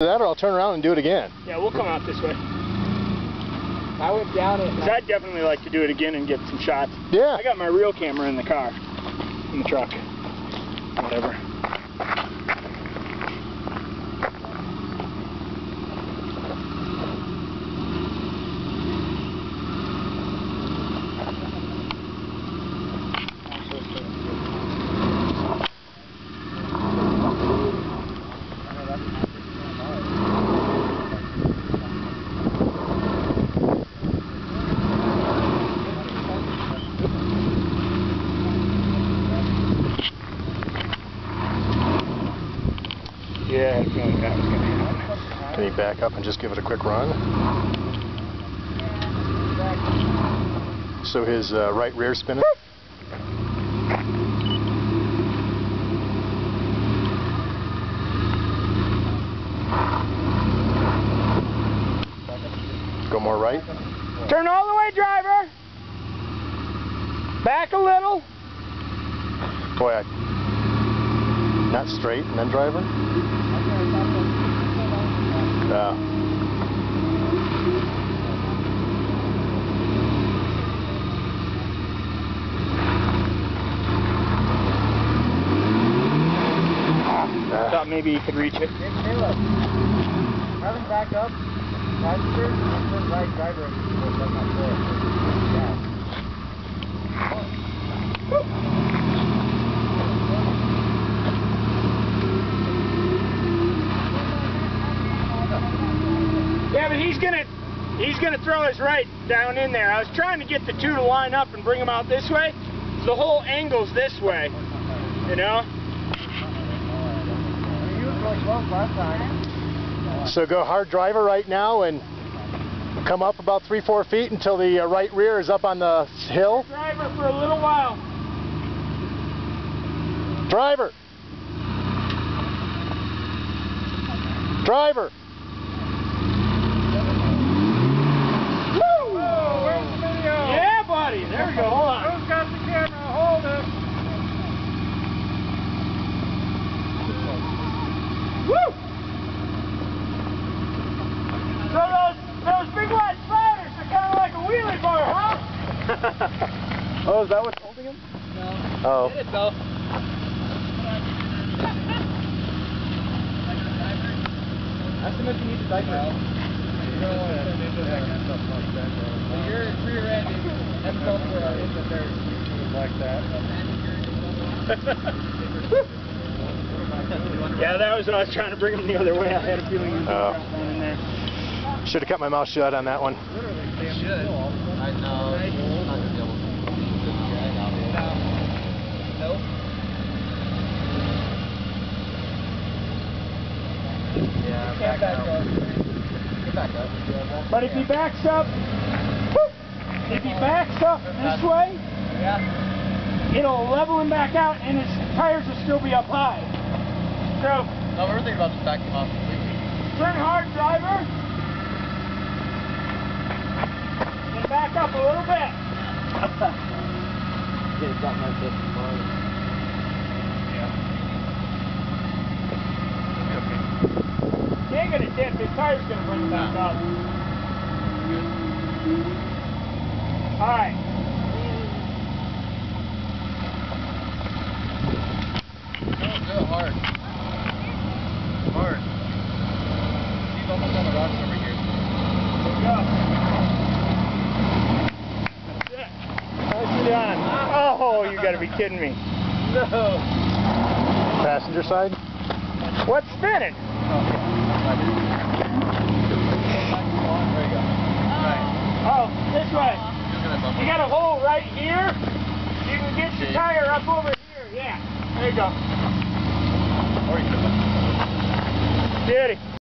That, or I'll turn around and do it again. Yeah, we'll come out this way. I went down it. Cause I'd definitely like to do it again and get some shots. Yeah. I got my real camera in the car, in the truck, whatever. Yeah, I feel like that was going to happen. Can you back up and just give it a quick run? So his right rear spinning. Go more right. Turn all the way, driver. Back a little. Boy, not straight and then driver? Yeah. I thought maybe you could reach it. Hey, Caleb, having back up, passenger, and turn right, driver, and let my Yeah, but he's gonna throw his right down in there. I was trying to get the two to line up and bring them out this way. The whole angle's this way, you know. So go hard driver right now and come up about 3-4 feet until the right rear is up on the hill. Driver for a little while. Driver. Driver. Yeah, buddy. There we go. Hold on. Who's got the camera? Hold it. Woo! So those big white spiders are kind of like a wheelie bar, huh? Oh, is that what's holding him? No. Oh. Get it though. That's how much you need to diaper. You don't want to stuff like that. Your rear end is elsewhere in the dirt. Like that. Yeah, that was what I was trying to bring them the other way. I had a feeling you were one in there. Should have kept my mouth shut on that one. You should. I know. Nope. Yeah, back up. Get back up. But if he backs up, this way, Yeah. it'll level him back out, and his tires will still be up high. So, No, we were thinking about just backing him off completely. turn hard, driver, and back up a little bit. Get something like this tomorrow. He ain't gonna dip, his tire's gonna bring him back up. Alright. Do it hard. Hard. He's almost on the rocks over here. Let's go. That's it. How's he done? Oh, you gotta be kidding me. No. Passenger side? What's spinning? Oh, this way. You got a hole right here. You can get your tire up over here. Yeah. There you go. Did he?